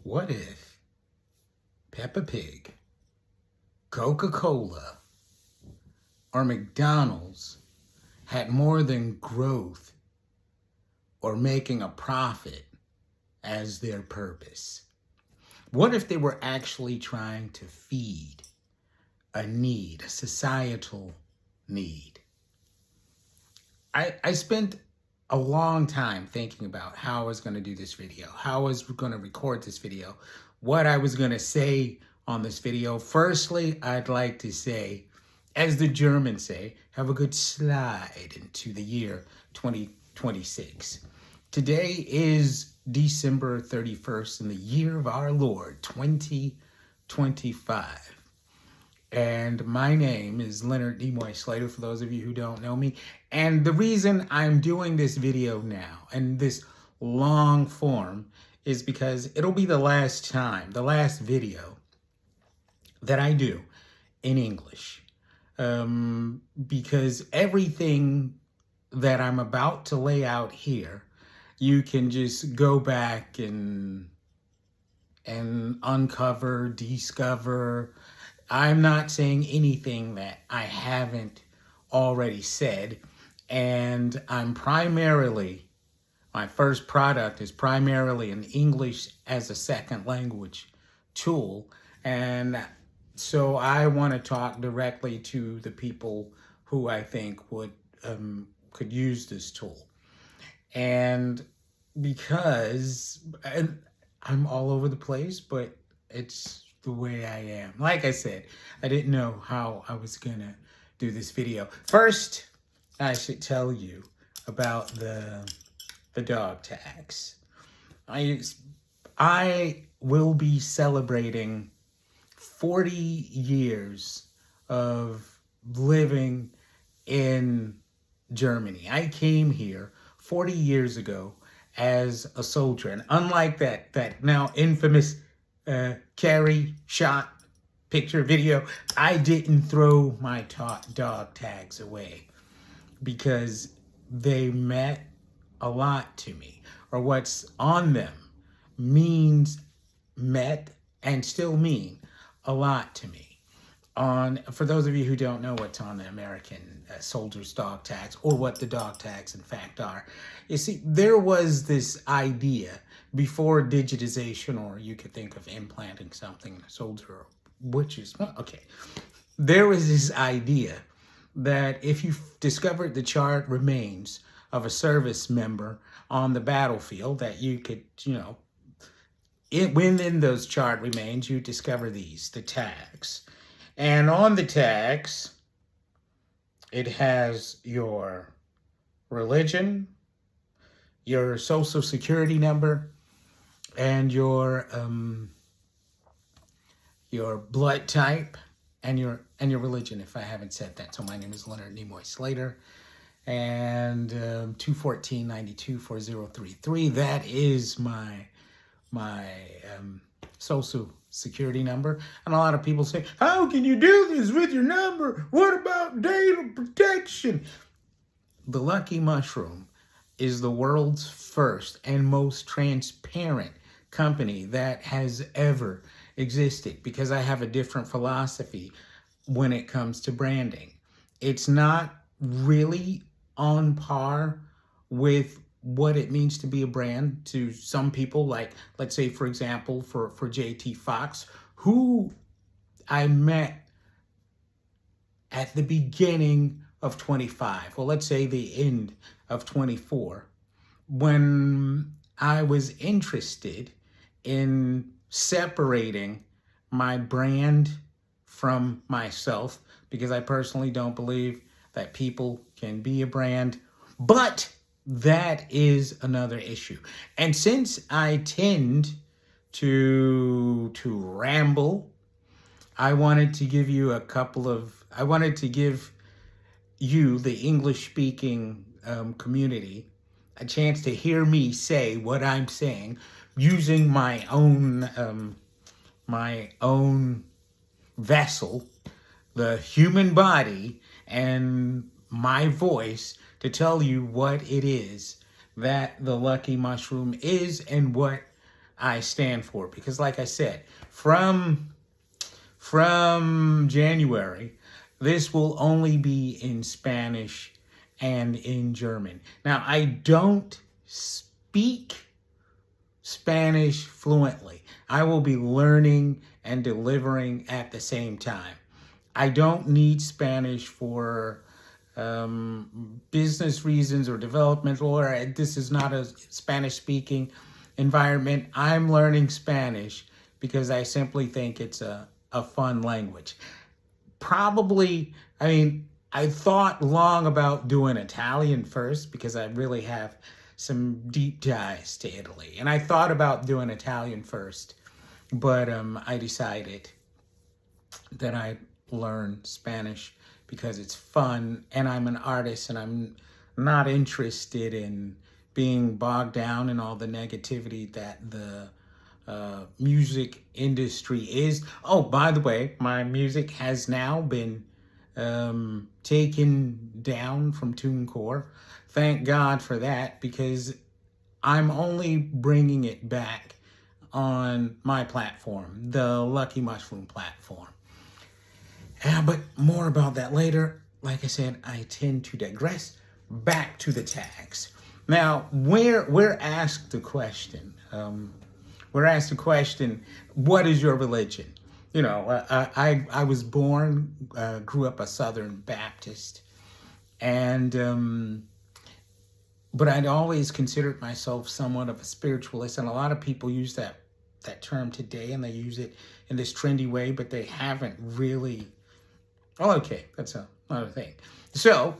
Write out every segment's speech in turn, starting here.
What if Peppa Pig, Coca-Cola, or McDonald's had more than growth or making a profit as their purpose? What if they were actually trying to feed a need, a societal need? I spent a long time thinking about how I was going to do this video, how I was going to record this video, what I was going to say on this video. Firstly, I'd like to say, as the Germans say, have a good slide into the year 2026. Today is December 31st in the year of our Lord, 2025. And my name is Leonard Nimoy Slater, for those of you who don't know me. And the reason I'm doing this video now, and this long form, is because it'll be the last video that I do in English. Because everything that I'm about to lay out here, you can just go back and uncover, discover. I'm not saying anything that I haven't already said. And my first product is primarily an English as a second language tool. And so I want to talk directly to the people who I think could use this tool. And because I'm all over the place, but it's the way I am. Like I said, I didn't know how I was gonna do this video. First, I should tell you about the dog tags. I will be celebrating 40 years of living in Germany. I came here 40 years ago as a soldier, and unlike that now infamous Carrie shot picture video, I didn't throw my dog tags away because they meant a lot to me, or what's on them met and still mean a lot to me. For those of you who don't know what's on the American soldiers' dog tags, or what the dog tags in fact are, you see, there was this idea before digitization, or you could think of implanting something in a soldier, there was this idea that if you discovered the charred remains of a service member on the battlefield, that you could, within those charred remains, you discover the tags. And on the tags, it has your religion, your social security number, and your blood type, and your religion, if I haven't said that. So my name is Leonard Nimoy Slater, and 214-92-4033. That is my social security number. And a lot of people say, how can you do this with your number? What about data protection? The Lucky Mushroom is the world's first and most transparent company that has ever existed, because I have a different philosophy when it comes to branding. It's not really on par with what it means to be a brand to some people, like, let's say, for example, for JT Fox, who I met at the beginning of 25, well, let's say the end of 24, when I was interested in separating my brand from myself, because I personally don't believe that people can be a brand, but that is another issue. And since I tend to ramble, I wanted to give you the English-speaking community, a chance to hear me say what I'm saying using my own vessel, the human body, and my voice, to tell you what it is that the Lucky Mushroom is and what I stand for. Because like I said, from January, this will only be in Spanish and in German. Now, I don't speak Spanish fluently. I will be learning and delivering at the same time. I don't need Spanish for business reasons or developmental, or this is not a Spanish speaking environment. I'm learning Spanish because I simply think it's a fun language. Probably, I mean, I thought long about doing Italian first because I really have some deep ties to Italy. And I thought about doing Italian first, but I decided that I'd learn Spanish because it's fun and I'm an artist and I'm not interested in being bogged down in all the negativity that the music industry is. Oh, by the way, my music has now been taken down from TuneCore. Thank God for that, because I'm only bringing it back on my platform, the Lucky Mushroom platform. But more about that later. Like I said, I tend to digress. Back to the tags. Now, we're asked the question. We're asked the question, what is your religion? You know, I was born, grew up a Southern Baptist, and but I'd always considered myself somewhat of a spiritualist, and a lot of people use that term today, and they use it in this trendy way, but they haven't really. Oh, okay, that's another thing. So,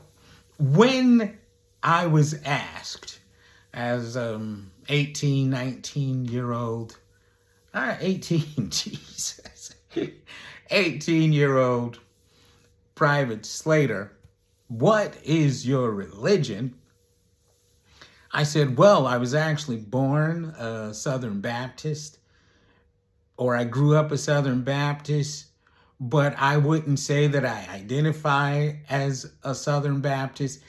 when I was asked as 18, 19-year-old, 18, Jesus, 18-year-old Private Slater, what is your religion? I said, well, I was actually born a Southern Baptist, or I grew up a Southern Baptist, but I wouldn't say that I identify as a Southern Baptist.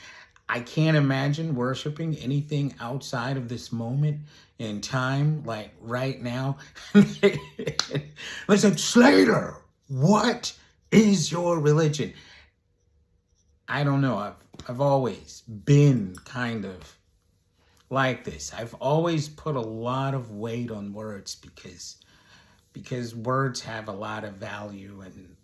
I can't imagine worshiping anything outside of this moment in time, like right now. I said, Slater, what is your religion? I don't know. I've always been kind of like this. I've always put a lot of weight on words because words have a lot of value, and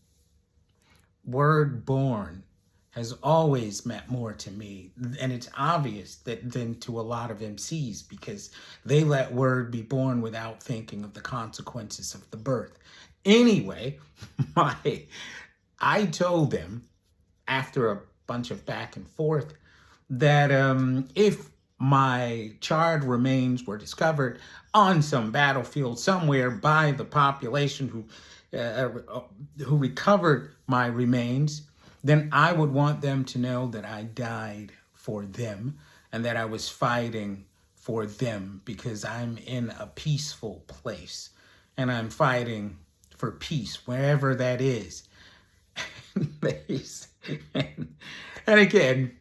word born has always meant more to me. And it's obvious than to a lot of MCs, because they let word be born without thinking of the consequences of the birth. Anyway, I told them after a bunch of back and forth that if my charred remains were discovered on some battlefield somewhere by the population who recovered my remains, then I would want them to know that I died for them and that I was fighting for them, because I'm in a peaceful place and I'm fighting for peace wherever that is. And again,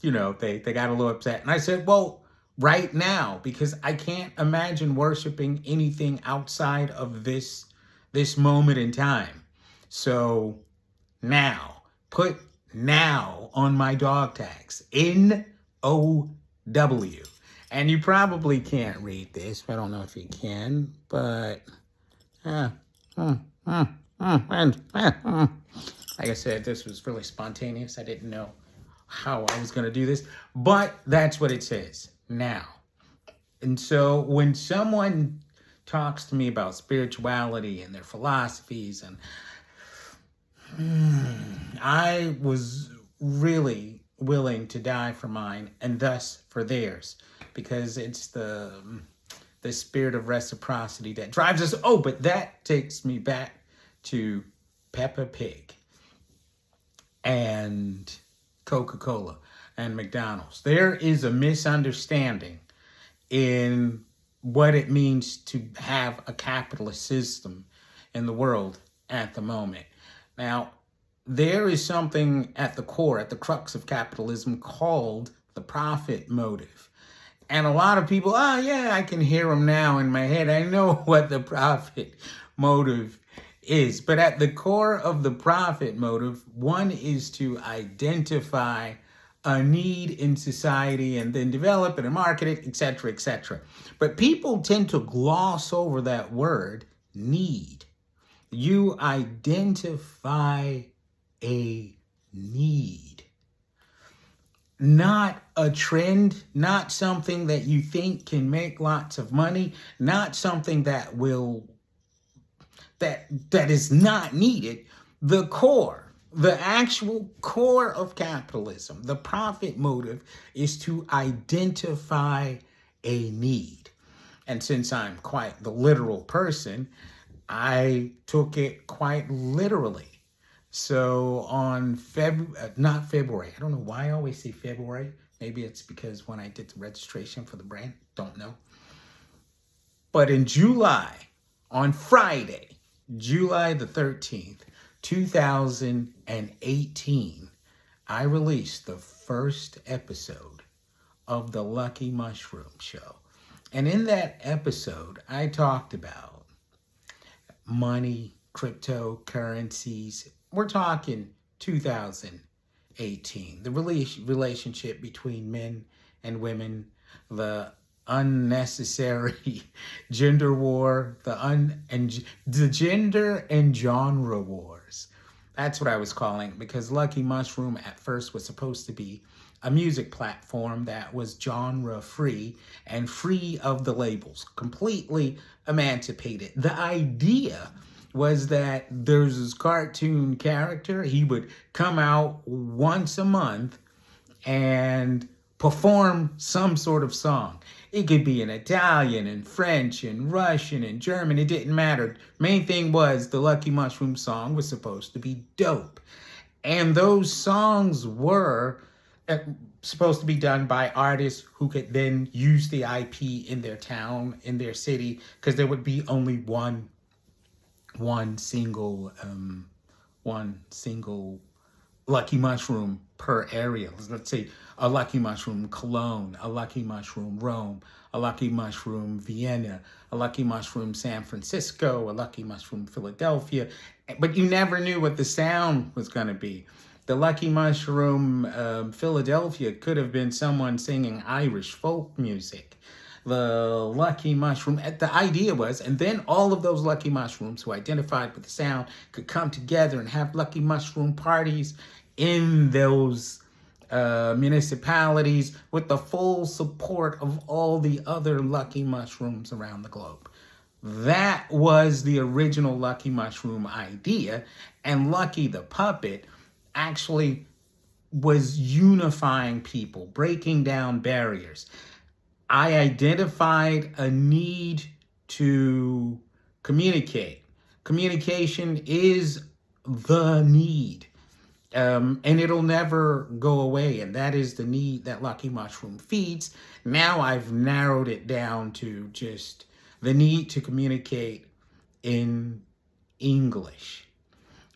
you know, they got a little upset. And I said, well, right now, because I can't imagine worshiping anything outside of this moment in time. So now, put now on my dog tags, NOW. And you probably can't read this. I don't know if you can, but like I said, this was really spontaneous. I didn't know how I was going to do this, but that's what it says now. And so when someone talks to me about spirituality and their philosophies, and I was really willing to die for mine and thus for theirs, because it's the spirit of reciprocity that drives us. Oh, but that takes me back to Peppa Pig and Coca-Cola and McDonald's. There is a misunderstanding in what it means to have a capitalist system in the world at the moment. Now, there is something at the core, at the crux of capitalism, called the profit motive. And a lot of people, oh yeah, I can hear them now in my head. I know what the profit motive is. But at the core of the profit motive, one is to identify a need in society and then develop it and market it, etc., etc. But people tend to gloss over that word, need. You identify a need. Not a trend, not something that you think can make lots of money, not something that is not needed. The core, the actual core of capitalism, the profit motive is to identify a need. And since I'm quite the literal person, I took it quite literally. So on not February, I don't know why I always say February. Maybe it's because when I did the registration for the brand, don't know. But in July, on Friday, July the 13th, 2018, I released the first episode of the Lucky Mushroom Show. And in that episode, I talked about money, cryptocurrencies. We're talking 2018. The relationship between men and women, the unnecessary gender war, the gender and genre wars. That's what I was calling it, because Lucky Mushroom at first was supposed to be a music platform that was genre free and free of the labels, completely emancipated. The idea was that there's this cartoon character. He would come out once a month and perform some sort of song. It could be in Italian and French and Russian and German. It didn't matter. Main thing was the Lucky Mushroom song was supposed to be dope. And those songs were supposed to be done by artists who could then use the IP in their town, in their city, because there would be only one single Lucky Mushroom per area. Let's say a Lucky Mushroom Cologne, a Lucky Mushroom Rome, a Lucky Mushroom Vienna, a Lucky Mushroom San Francisco, a Lucky Mushroom Philadelphia. But you never knew what the sound was going to be. The Lucky Mushroom Philadelphia could have been someone singing Irish folk music. The Lucky Mushroom, the idea was, and then all of those Lucky Mushrooms who identified with the sound could come together and have Lucky Mushroom parties in those municipalities with the full support of all the other Lucky Mushrooms around the globe. That was the original Lucky Mushroom idea, and Lucky the Puppet actually was unifying people, breaking down barriers. I identified a need to communicate. Communication is the need. And it'll never go away. And that is the need that Lucky Mushroom feeds. Now I've narrowed it down to just the need to communicate in English.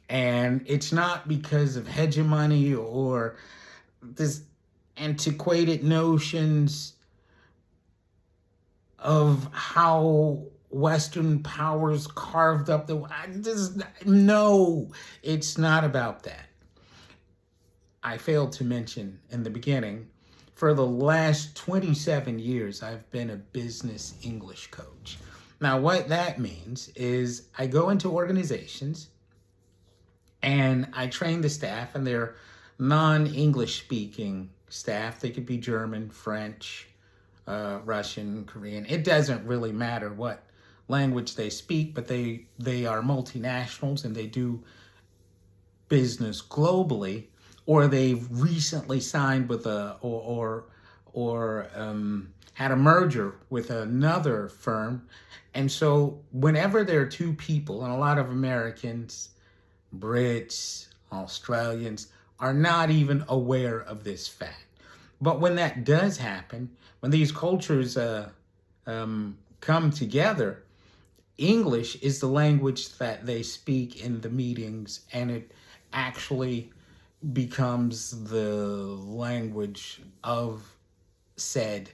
And it's not because of hegemony or this antiquated notions of how Western powers carved up the... No, it's not about that. I failed to mention in the beginning, for the last 27 years, I've been a business English coach. Now, what that means is I go into organizations and I train the staff, and they're non-English speaking staff. They could be German, French, Russian, Korean. It doesn't really matter what language they speak, but they are multinationals and they do business globally, or they've recently signed with or had a merger with another firm. And so whenever there are two people, and a lot of Americans, Brits, Australians are not even aware of this fact. But when that does happen, when these cultures come together, English is the language that they speak in the meetings, and it actually becomes the language of said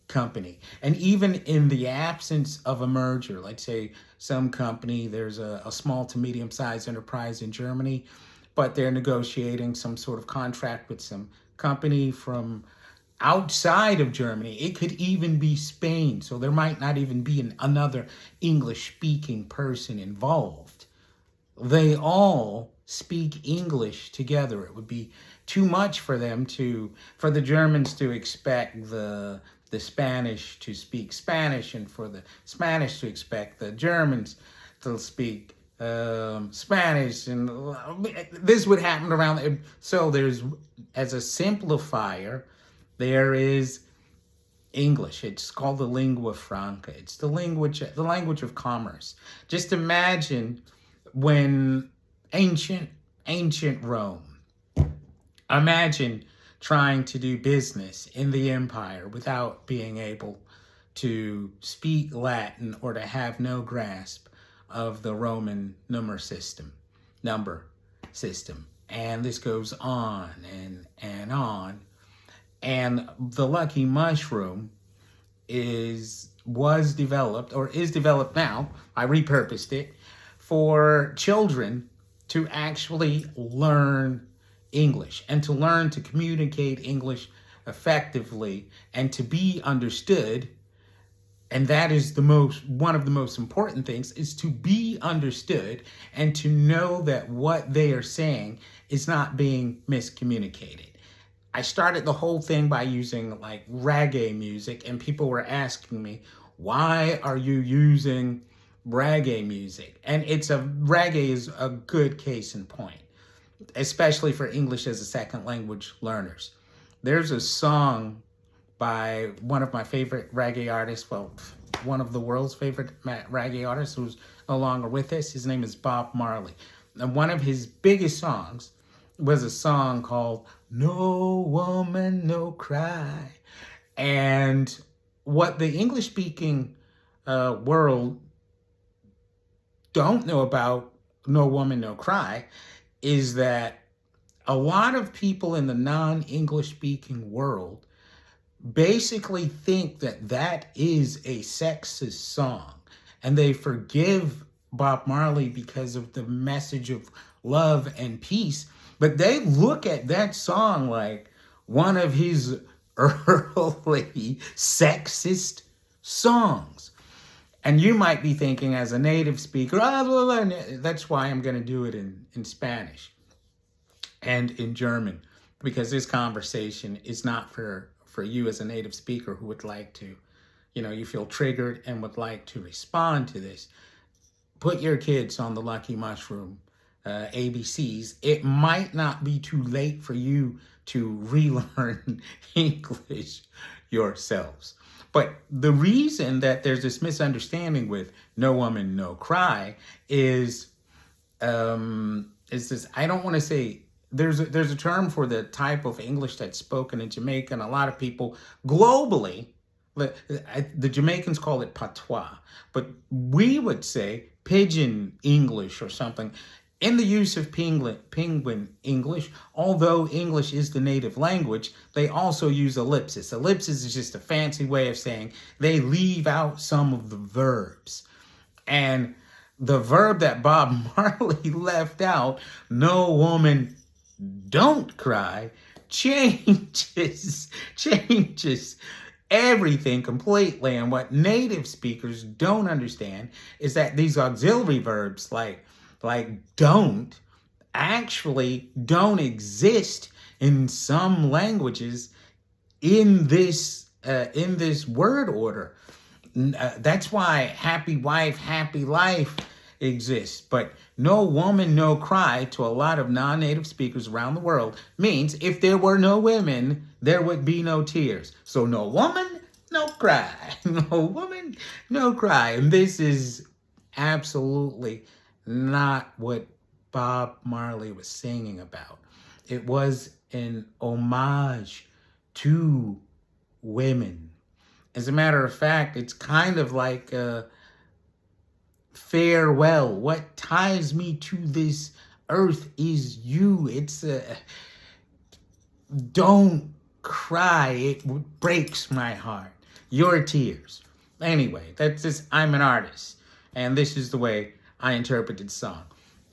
company. And even in the absence of a merger, let's say some company, there's a small to medium-sized enterprise in Germany, but they're negotiating some sort of contract with some company from outside of Germany. It could even be Spain. So there might not even be another English-speaking person involved. They all speak English together. It would be too much for the Germans to expect the Spanish to speak Spanish, and for the Spanish to expect the Germans to speak Spanish, and this would happen around. So there's, as a simplifier, there is English. It's called the lingua franca. It's the language of commerce. Just imagine when ancient Rome. Imagine trying to do business in the empire without being able to speak Latin or to have no grasp of the Roman number system. And this goes on and on. And the lucky mushroom was developed, or is developed now. I repurposed it for children to actually learn English and to learn to communicate English effectively and to be understood. And that is one of the most important things, is to be understood and to know that what they are saying is not being miscommunicated. I started the whole thing by using like reggae music, and people were asking me, why are you using reggae music? And reggae is a good case in point, especially for English as a second language learners. There's a song by one of my favorite reggae artists, well, one of the world's favorite reggae artists who's no longer with us. His name is Bob Marley. And one of his biggest songs was a song called No Woman, No Cry. And what the English-speaking world don't know about No Woman, No Cry is that a lot of people in the non-English speaking world basically think that that is a sexist song, and they forgive Bob Marley because of the message of love and peace, but they look at that song like one of his early sexist songs. And you might be thinking, as a native speaker, that's why I'm going to do it in Spanish and in German, because this conversation is not for you as a native speaker who would like to, you feel triggered and would like to respond to this. Put your kids on the Lucky Mushroom ABCs. It might not be too late for you to relearn English yourselves. But the reason that there's this misunderstanding with No Woman, No Cry is this, I don't want to say, there's a term for the type of English that's spoken in Jamaica, and a lot of people globally, the Jamaicans call it patois, but we would say pidgin English or something. In the use of penguin English, although English is the native language, they also use ellipsis. Ellipsis is just a fancy way of saying they leave out some of the verbs. And the verb that Bob Marley left out, no woman, don't cry, changes everything completely. And what native speakers don't understand is that these auxiliary verbs like don't actually don't exist in some languages in this word order. That's why happy wife, happy life exists. But no woman, no cry to a lot of non-native speakers around the world means if there were no women, there would be no tears. So no woman, no cry. No woman, no cry. And this is absolutely not what Bob Marley was singing about. It was an homage to women. As a matter of fact, it's kind of like a farewell. What ties me to this earth is you. It's don't cry. It breaks my heart your tears. Anyway, that's just, I'm an artist, and this is the way I interpreted the song.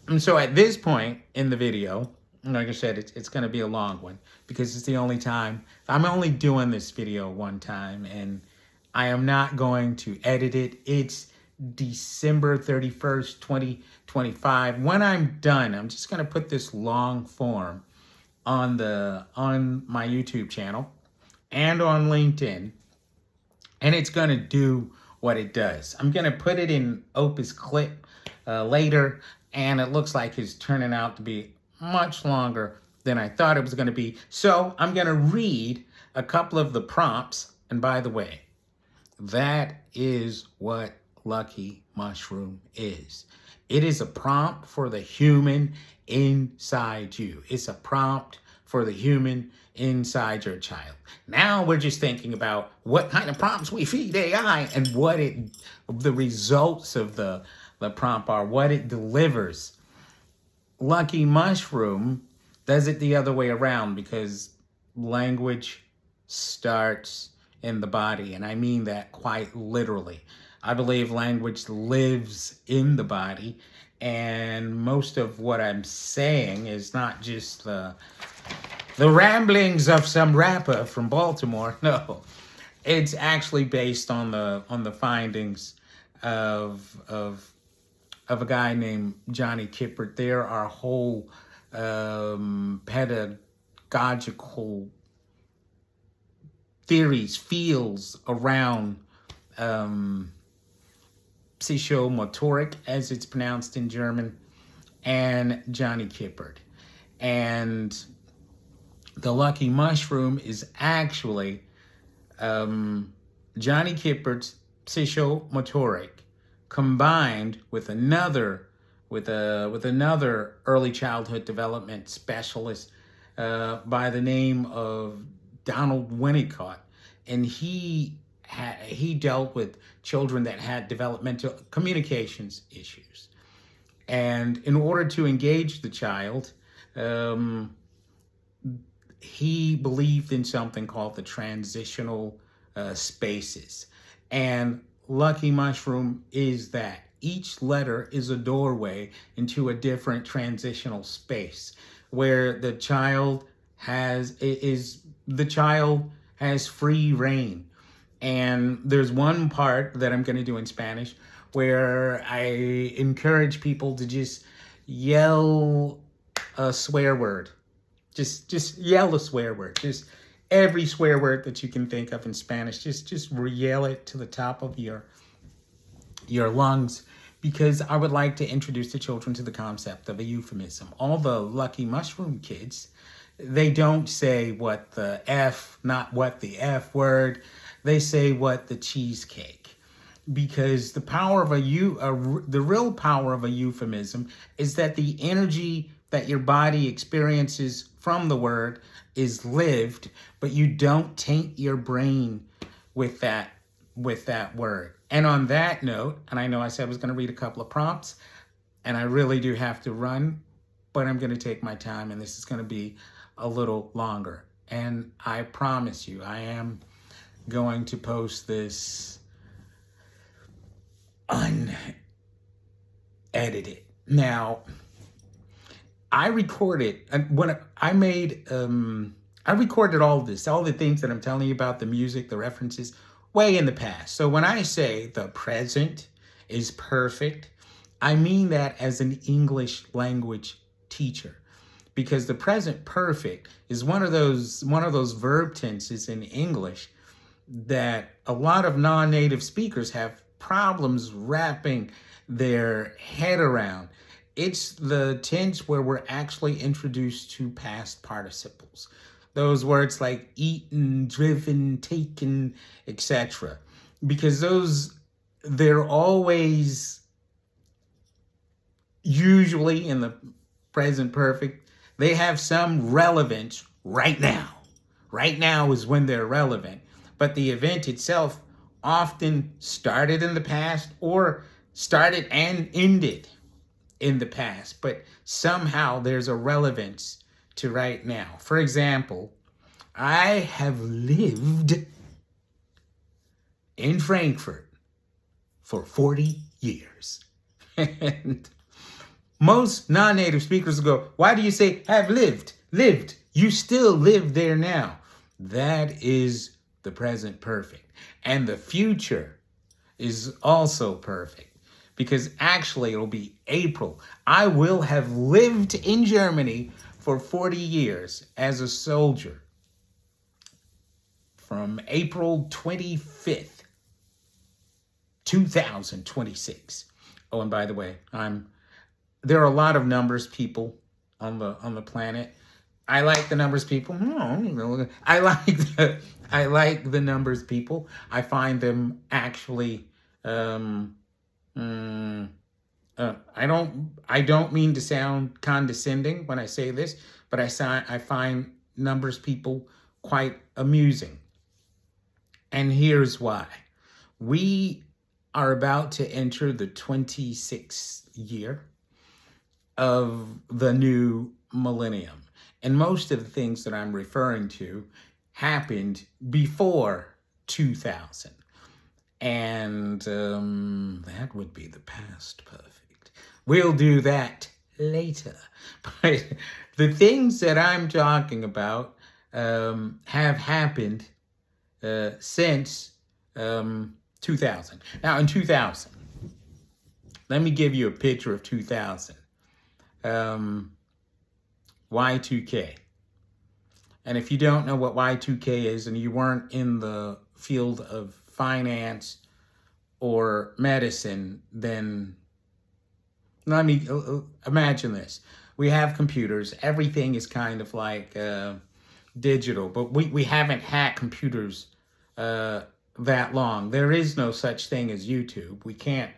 And so at this point in the video, like I said, it's going to be a long one because it's the only time. I'm only doing this video one time, and I am not going to edit it. It's December 31st, 2025. When I'm done, I'm just going to put this long form on my YouTube channel and on LinkedIn, and it's going to do what it does. I'm going to put it in Opus Clip later, and it looks like it's turning out to be much longer than I thought it was going to be. So I'm going to read a couple of the prompts. And by the way, that is what Lucky Mushroom is. It is a prompt for the human inside you. It's a prompt for the human inside your child. Now we're just thinking about what kind of prompts we feed AI and what the results of the prompt are, what it delivers. Lucky Mushroom does it the other way around because language starts in the body, and I mean that quite literally. I believe language lives in the body, and most of what I'm saying is not just the ramblings of some rapper from Baltimore. No, it's actually based on the findings of a guy named Johnny Kiphard. There are whole pedagogical theories, fields around psychomotoric, as it's pronounced in German, and Johnny Kiphard. And the Lucky Mushroom is actually Johnny Kiphard's psychomotoric combined with another early childhood development specialist by the name of Donald Winnicott, and he dealt with children that had developmental communications issues. And in order to engage the child, he believed in something called the transitional spaces. And Lucky Mushroom is that. Each letter is a doorway into a different transitional space where the child has free reign. And there's one part that I'm going to do in Spanish where I encourage people to just yell a swear word. Just yell a swear word. Just every swear word that you can think of in Spanish. Just yell it to the top of your lungs, because I would like to introduce the children to the concept of a euphemism. All the Lucky Mushroom kids, they don't say what the F, not what the F word. They say what the cheesecake. Because the power of the real power of a euphemism is that the energy that your body experiences from the word is lived, but you don't taint your brain with that word. And on that note, and I know I said I was going to read a couple of prompts, and I really do have to run, but I'm going to take my time, and this is going to be a little longer. And I promise you, I am going to post this unedited. Now, I recorded I recorded all of this, all the things that I'm telling you about, the music, the references, way in the past. So when I say the present is perfect, I mean that as an English language teacher, because the present perfect is one of those verb tenses in English that a lot of non-native speakers have problems wrapping their head around. It's the tense where we're actually introduced to past participles. Those words like eaten, driven, taken, etc. Because they're always usually in the present perfect. They have some relevance right now. Right now is when they're relevant. But the event itself often started in the past or started and ended in the past, but somehow there's a relevance to right now. For example, I have lived in Frankfurt for 40 years. And most non-native speakers will go, why do you say have lived? Lived. You still live there now. That is the present perfect. And the future is also perfect. Because actually it'll be April. I will have lived in Germany for 40 years as a soldier. From April 25th, 2026. Oh, and by the way, there are a lot of numbers people on the planet. I like the numbers people. I like the numbers people. I find them actually. I don't mean to sound condescending when I say this, but I find numbers people quite amusing. And here's why. We are about to enter the 26th year of the new millennium. And most of the things that I'm referring to happened before 2000. And that would be the past perfect. We'll do that later. But the things that I'm talking about have happened since 2000. Now, in 2000, let me give you a picture of 2000. Y2K. And if you don't know what Y2K is and you weren't in the field of finance or medicine, then let me imagine this. We have computers. Everything is kind of like digital, but we haven't had computers that long. There is no such thing as YouTube. We can't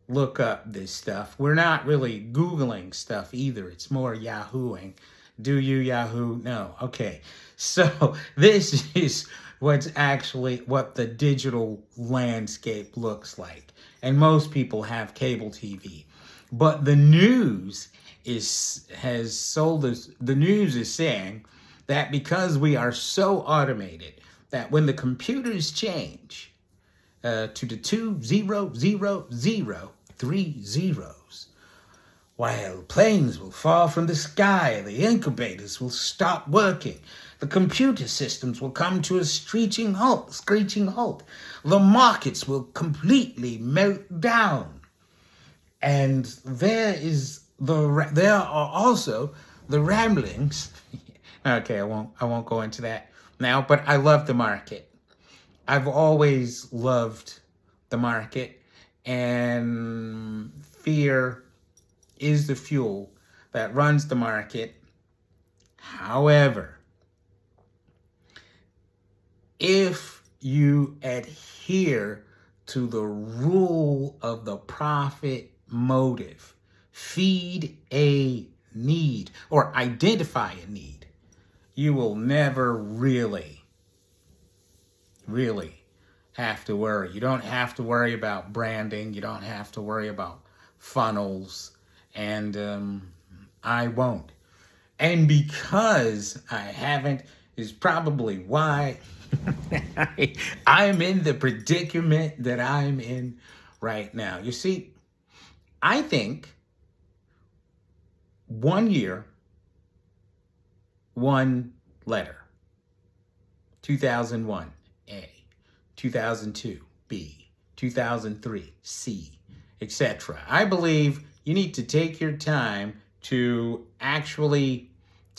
look up this stuff. We're not really Googling stuff either. It's more Yahooing. Do you Yahoo? No. Okay. So this is what the digital landscape looks like. And most people have cable TV. But the news is saying that because we are so automated, that when the computers change to the 2000 zeros, while planes will fall from the sky, the incubators will stop working, the computer systems will come to a screeching halt. The markets will completely melt down. And there are also the ramblings. Okay, I won't go into that now, but I love the market. I've always loved the market, and fear is the fuel that runs the market. However, if you adhere to the rule of the profit motive, feed a need or identify a need, you will never really have to worry. You don't have to worry about branding. You don't have to worry about funnels. And I won't. And because I haven't is probably why I'm in the predicament that I'm in right now. You see, I think 1 year, 1 letter. 2001, A. 2002, B. 2003, C, etc. I believe you need to take your time to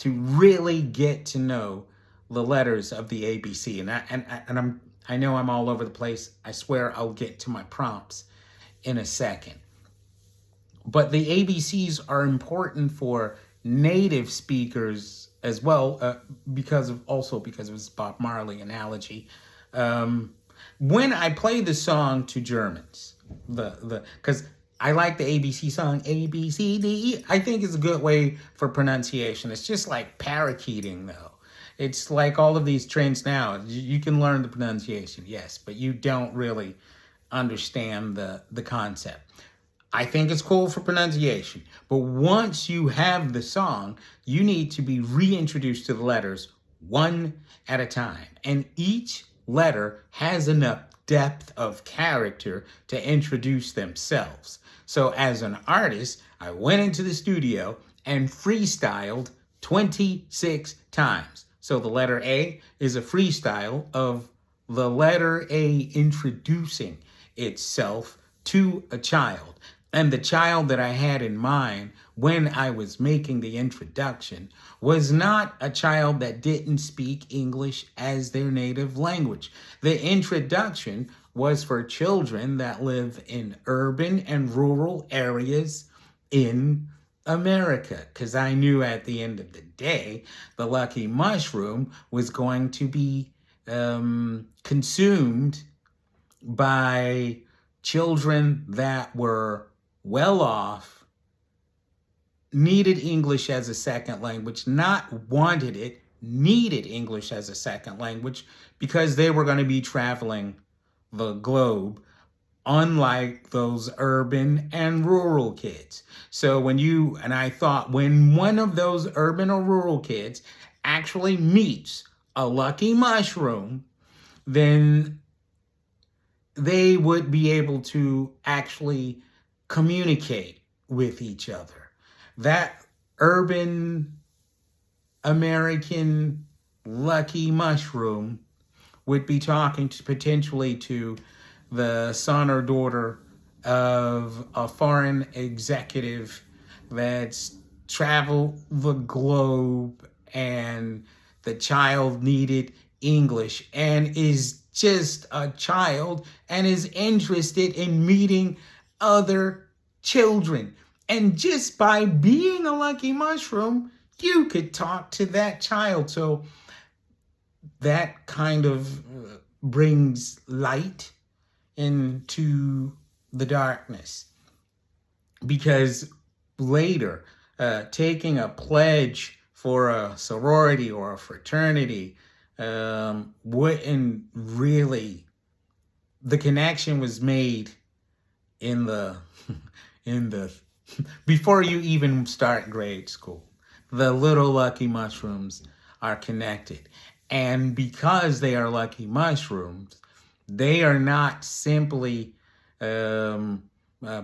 really get to know the letters of the ABC. And I know I'm all over the place. I swear I'll get to my prompts in a second. But the ABCs are important for native speakers as well, because of this Bob Marley analogy. When I play the song to Germans, because I like the ABC song, A, B, C, D, E. I think it's a good way for pronunciation. It's just like parakeeting, though. It's like all of these trends now. You can learn the pronunciation, yes, but you don't really understand the concept. I think it's cool for pronunciation, but once you have the song, you need to be reintroduced to the letters one at a time. And each letter has enough depth of character to introduce themselves. So as an artist, I went into the studio and freestyled 26 times. So the letter A is a freestyle of the letter A introducing itself to a child. And the child that I had in mind when I was making the introduction was not a child that didn't speak English as their native language. The introduction was for children that live in urban and rural areas in America, because I knew at the end of the day, the Lucky Mushroom was going to be consumed by children that were well off, needed English as a second language, not wanted it, needed English as a second language, because they were going to be traveling the globe, unlike those urban and rural kids. So I thought when one of those urban or rural kids actually meets a Lucky Mushroom, then they would be able to actually communicate with each other. That urban American Lucky Mushroom would be talking potentially to the son or daughter of a foreign executive that's traveled the globe, and the child needed English and is just a child and is interested in meeting other children. And just by being a Lucky Mushroom, you could talk to that child. So that kind of brings light into the darkness. Because later, taking a pledge for a sorority or a fraternity wouldn't really, the connection was made in the before you even start grade school. The little Lucky Mushrooms are connected. And because they are Lucky Mushrooms, they are not simply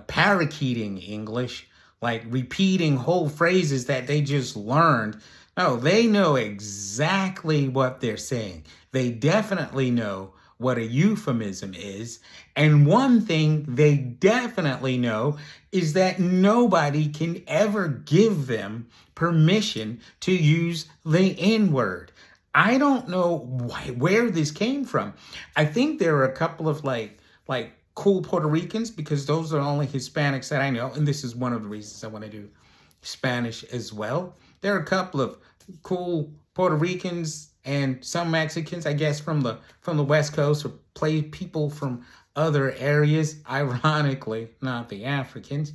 parakeeting English, like repeating whole phrases that they just learned. No, they know exactly what they're saying. They definitely know what a euphemism is. And one thing they definitely know is that nobody can ever give them permission to use the N-word. I don't know where this came from. I think there are a couple of like cool Puerto Ricans, because those are only Hispanics that I know. And this is one of the reasons I want to do Spanish as well. There are a couple of cool Puerto Ricans and some Mexicans, I guess, from the West Coast, or people from other areas, ironically, not the Africans,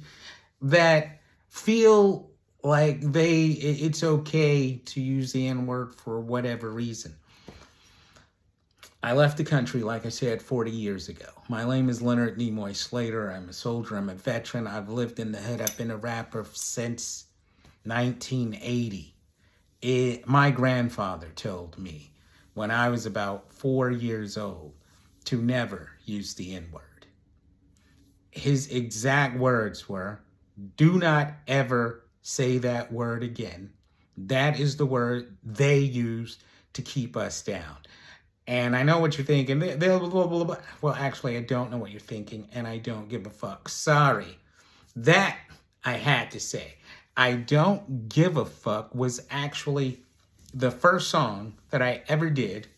that feel like it's okay to use the N-word for whatever reason. I left the country, like I said, 40 years ago. My name is Leonard Nimoy Slater. I'm a soldier. I'm a veteran. I've lived in the hood. I've been a rapper since 1980. My grandfather told me when I was about 4 years old to never use the N-word. His exact words were, "Do not ever say that word again. That is the word they use to keep us down." And I know what you're thinking. Well, actually, I don't know what you're thinking, and I don't give a fuck. Sorry. That I had to say. I Don't Give a Fuck was actually the first song that I ever did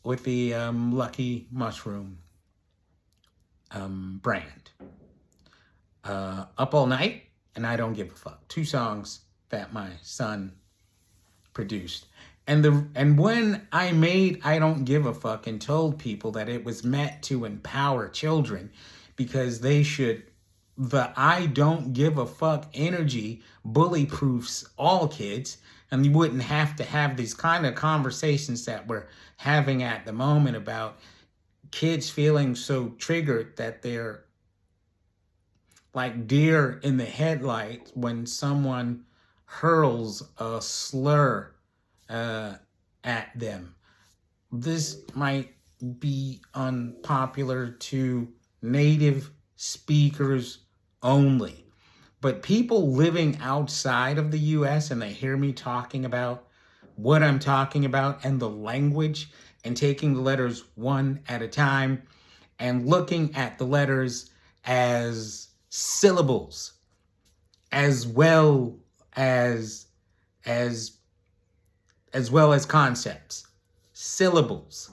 with the Lucky Mushroom brand. Up All Night and I Don't Give a Fuck. 2 songs that my son produced. And when I made I Don't Give a Fuck and told people that it was meant to empower children, because they should, the I don't give a fuck energy bully-proofs all kids, and you wouldn't have to have these kind of conversations that we're having at the moment about kids feeling so triggered that they're like deer in the headlights when someone hurls a slur at them. This might be unpopular to native speakers only. But people living outside of the US and they hear me talking about what I'm talking about and the language and taking the letters one at a time and looking at the letters as syllables as well as as concepts. Syllables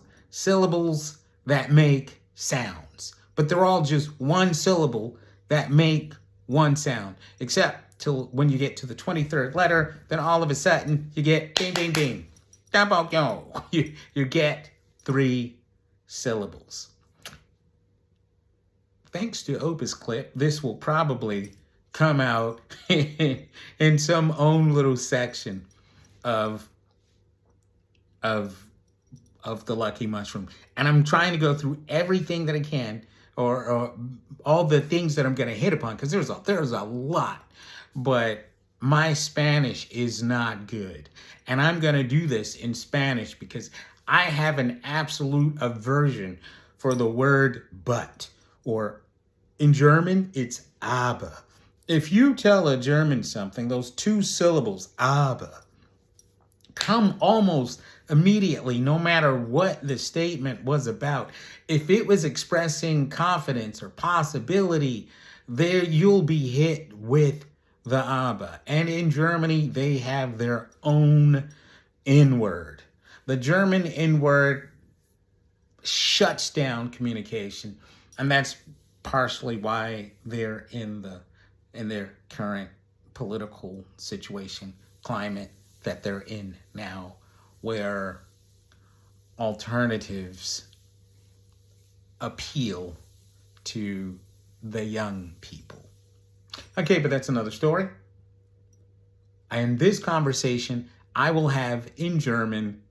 that make sounds, but they're all just one syllable that make one sound, except till when you get to the 23rd letter, then all of a sudden you get bing, bing, bing. You get 3 syllables. Thanks to Opus Clip, this will probably come out in some own little section of the Lucky Mushroom. And I'm trying to go through everything that I can, or all the things that I'm going to hit upon, because there's a lot. But my Spanish is not good. And I'm going to do this in Spanish because I have an absolute aversion for the word but, or in German, it's aber. If you tell a German something, those 2 syllables, aber, come almost immediately, no matter what the statement was about. If it was expressing confidence or possibility, there you'll be hit with the aber. And in Germany, they have their own N-word. The German N-word shuts down communication, and that's partially why they're in their current political situation, climate that they're in now, where alternatives appeal to the young people. Okay, but that's another story. And this conversation I will have in German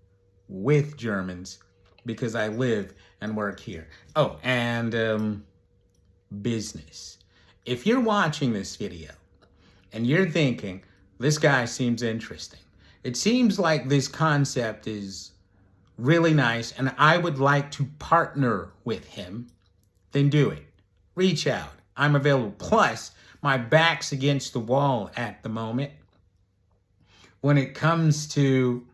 with Germans because I live and work here. Oh, and business. If you're watching this video and you're thinking, this guy seems interesting, it seems like this concept is really nice and I would like to partner with him, then do it. Reach out. I'm available. Plus, my back's against the wall at the moment. When it comes to,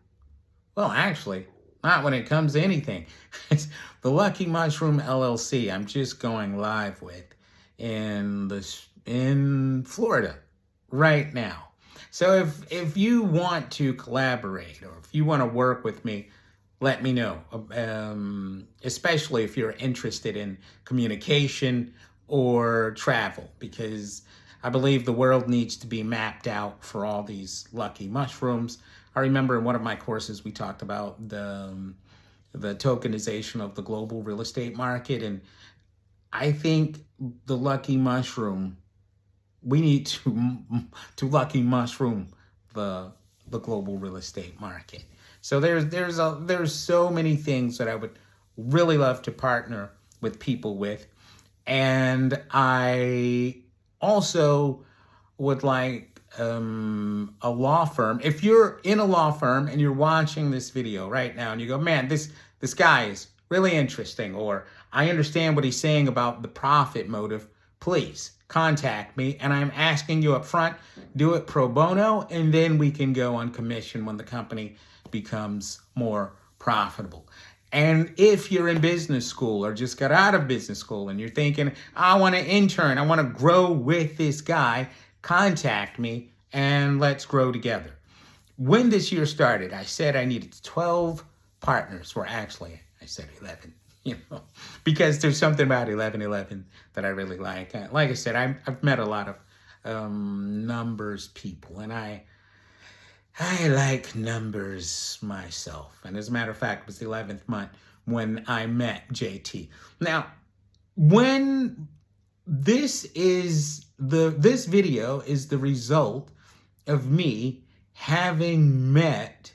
well, actually, not when it comes to anything. It's the Lucky Mushroom LLC I'm just going live with in Florida right now. So if you want to collaborate or if you want to work with me, let me know, especially if you're interested in communication or travel, because I believe the world needs to be mapped out for all these lucky mushrooms. I remember in one of my courses we talked about the tokenization of the global real estate market, and I think the lucky mushroom, we need to lucky mushroom the global real estate market. So there's so many things that I would really love to partner with people with, and I also would like a law firm. If you're in a law firm and you're watching this video right now and you go, man, this guy is really interesting, or I understand what he's saying about the profit motive, please contact me. And I'm asking you up front, do it pro bono, and then we can go on commission when the company becomes more profitable. And if you're in business school or just got out of business school and you're thinking, I want to intern, I want to grow with this guy, contact me and let's grow together. When this year started, I said I needed 12 partners. Or actually, I said 11, because there's something about 1111 that I really like. Like I said, I've met a lot of numbers people, and I like numbers myself. And as a matter of fact, it was the 11th month when I met JT. Now, when this video is the result of me having met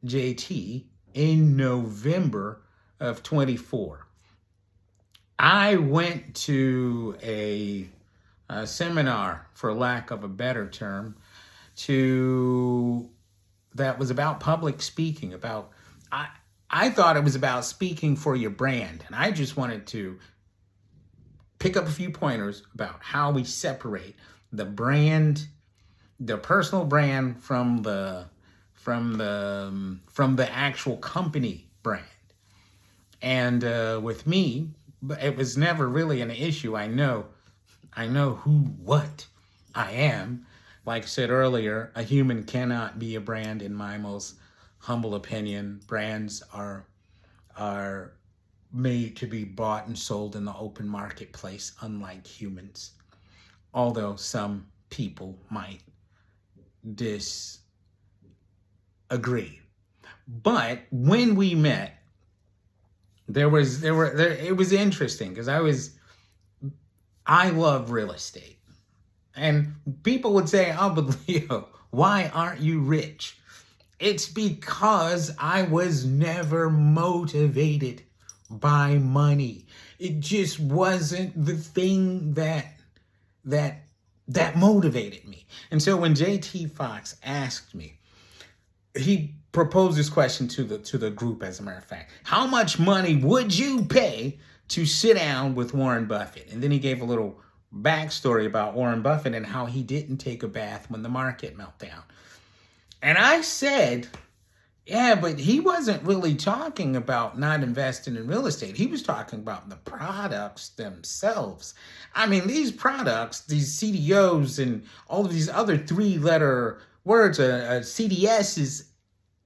JT in November of 24. I went to a seminar, for lack of a better term, to that was about public speaking, about I thought it was about speaking for your brand. And I just wanted to pick up a few pointers about how we separate the brand, the personal brand from the actual company brand. And with me, it was never really an issue. I know what I am. Like I said earlier, a human cannot be a brand in my most humble opinion. Brands are made to be bought and sold in the open marketplace, unlike humans. Although some people might disagree. But when we met, it was interesting because I love real estate. And people would say, oh, but Leo, why aren't you rich? It's because I was never motivated by money. It just wasn't the thing that motivated me. And so when J.T. Fox asked me, he proposed this question to the group, as a matter of fact. How much money would you pay to sit down with Warren Buffett? And then he gave a little backstory about Warren Buffett and how he didn't take a bath when the market melted down. And I said, yeah, but he wasn't really talking about not investing in real estate. He was talking about the products themselves. I mean, these products, these CDOs and all of these other three-letter words, CDSs,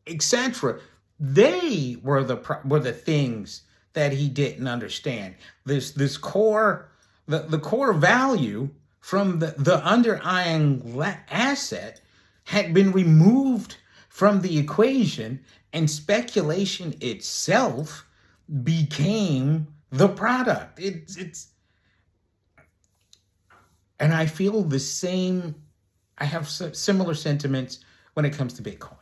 etc., they were the things that he didn't understand. This core, the core value from the underlying asset had been removed from the equation, and speculation itself became the product. And I feel the same. I have similar sentiments when it comes to Bitcoin.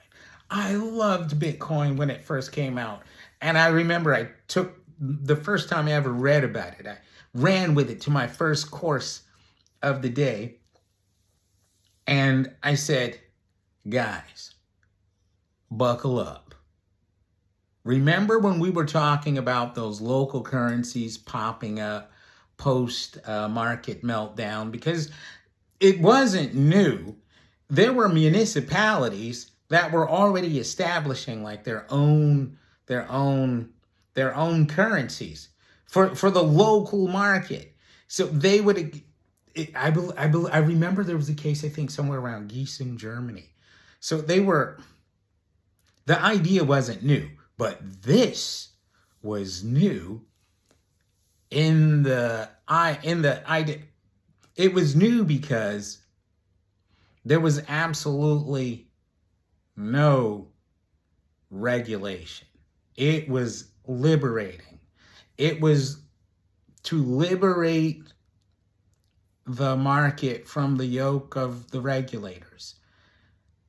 I loved Bitcoin when it first came out. And I remember I took the first time I ever read about it, I ran with it to my first course of the day. And I said, guys, buckle up. Remember when we were talking about those local currencies popping up post-market meltdown? Because it wasn't new. There were municipalities that were already establishing like their own currencies for the local market. So they would. I remember there was a case, I think somewhere around Gießen, Germany. So the idea wasn't new, but this was new in the idea. It was new because there was absolutely no regulation. It was liberating. It was to liberate the market from the yoke of the regulators.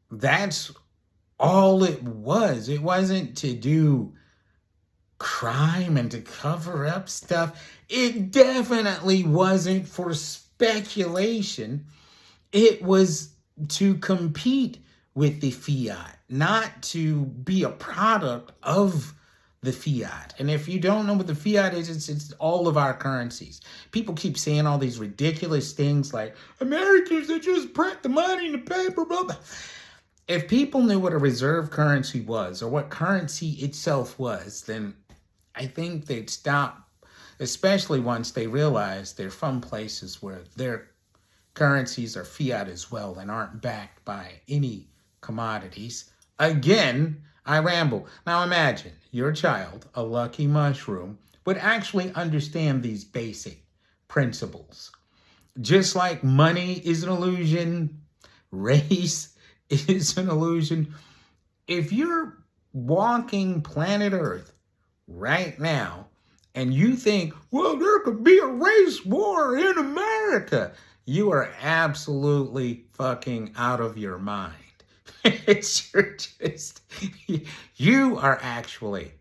That's all it was. It wasn't to do crime and to cover up stuff. It definitely wasn't for speculation. It was to compete with the fiat, not to be a product of the fiat. And if you don't know what the fiat is, it's all of our currencies. People keep saying all these ridiculous things like, Americans, they just print the money in the paper, blah, blah. If people knew what a reserve currency was or what currency itself was, then I think they'd stop, especially once they realize they're from places where their currencies are fiat as well and aren't backed by any commodities. Again, I ramble. Now imagine your child, a lucky mushroom, would actually understand these basic principles. Just like money is an illusion, race is an illusion. If you're walking planet Earth right now and you think, well, there could be a race war in America, you are absolutely fucking out of your mind. You are actually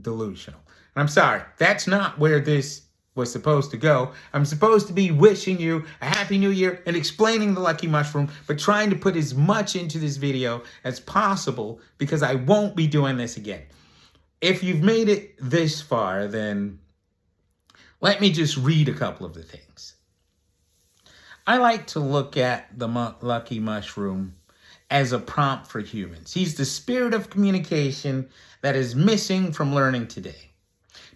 delusional. And I'm sorry, that's not where this was supposed to go. I'm supposed to be wishing you a happy new year and explaining the lucky mushroom, but trying to put as much into this video as possible because I won't be doing this again. If you've made it this far, then let me just read a couple of the things. I like to look at the lucky mushroom as a prompt for humans. He's the spirit of communication that is missing from learning today.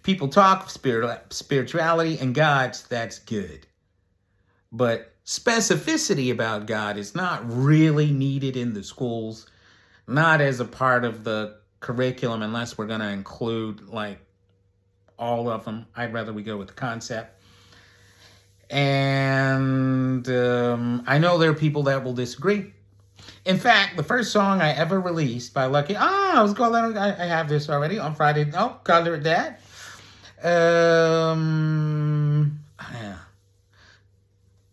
People talk of spirituality and gods, that's good. But specificity about God is not really needed in the schools, not as a part of the curriculum unless we're going to include like all of them. I'd rather we go with the concept. And I know there are people that will disagree. In fact, the first song I ever released by Lucky, I was called Leonard. I have this already on Friday. Oh, color it that. Yeah.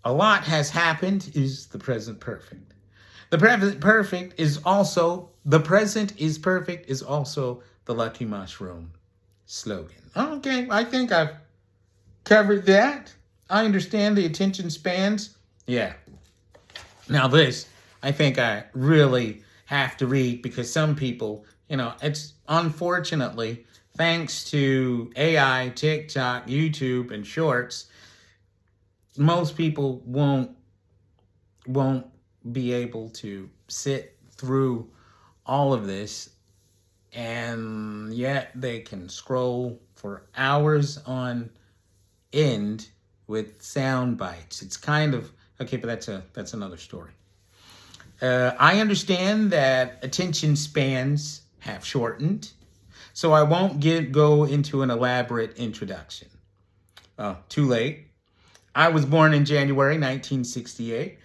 A lot has happened is the present perfect. The present perfect is also, the present is perfect is also the lucky mushroom slogan. Okay, I think I've covered that. I understand the attention spans. Yeah. Now this, I think I really have to read because some people, it's unfortunately, thanks to AI, TikTok, YouTube, and Shorts, most people won't be able to sit through all of this, and yet they can scroll for hours on end with sound bites. It's kind of okay, but that's another story. I understand that attention spans have shortened, so I won't go into an elaborate introduction. Too late. I was born in January 1968.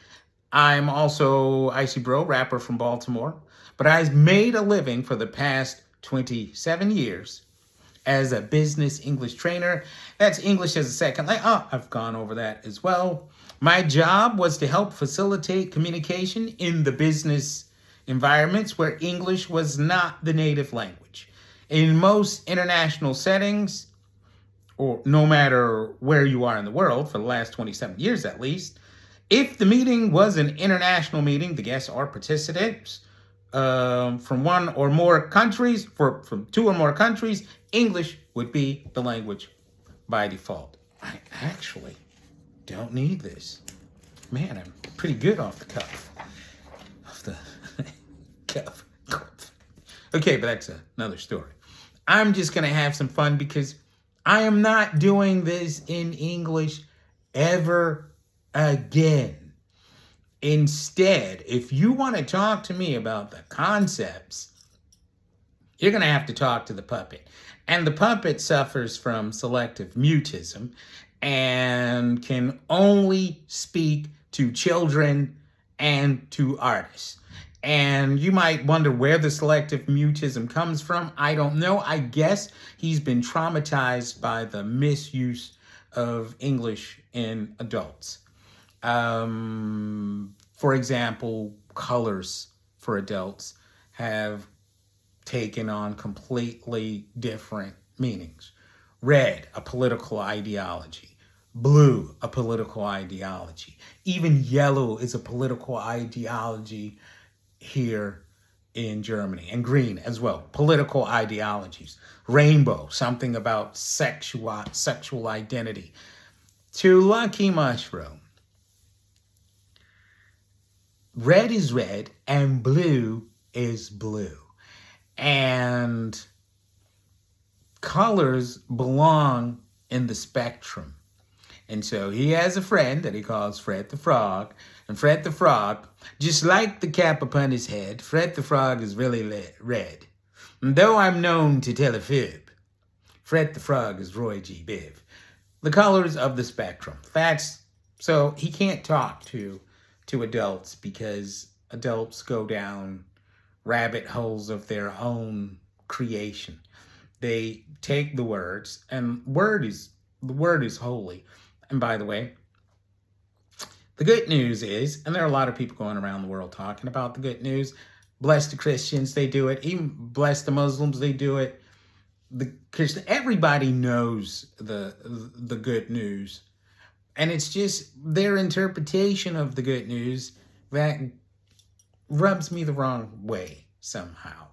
I'm also Icy Bro, rapper from Baltimore, but I've made a living for the past 27 years as a business English trainer. That's English as a second language. I've gone over that as well. My job was to help facilitate communication in the business environments where English was not the native language. In most international settings, or no matter where you are in the world, for the last 27 years at least, if the meeting was an international meeting, the guests or participants from one or more countries, from two or more countries, English would be the language by default. I actually don't need this. Man, I'm pretty good off the cuff. Off the cuff. Okay, but that's another story. I'm just going to have some fun because I am not doing this in English ever again. Instead, if you want to talk to me about the concepts, you're going to have to talk to the puppet. And the puppet suffers from selective mutism and can only speak to children and to artists. And you might wonder where the selective mutism comes from. I don't know. I guess he's been traumatized by the misuse of English in adults. For example, colors for adults have taken on completely different meanings. Red, a political ideology. Blue, a political ideology. Even yellow is a political ideology here in Germany, and green as well, political ideologies. Rainbow, something about sexual identity. To Lucky Mushroom, red is red and blue is blue. And colors belong in the spectrum. And so he has a friend that he calls Fred the Frog. And Fred the Frog, just like the cap upon his head, Fred the Frog is really red. And though I'm known to tell a fib, Fred the Frog is Roy G. Biv. The colors of the spectrum. So he can't talk to adults because adults go down rabbit holes of their own creation. They take the words, and the word is holy. And by the way, the good news is, and there are a lot of people going around the world talking about the good news, bless the Christians, they do it. Even bless the Muslims, they do it. because everybody knows the good news, and it's just their interpretation of the good news that rubs me the wrong way somehow.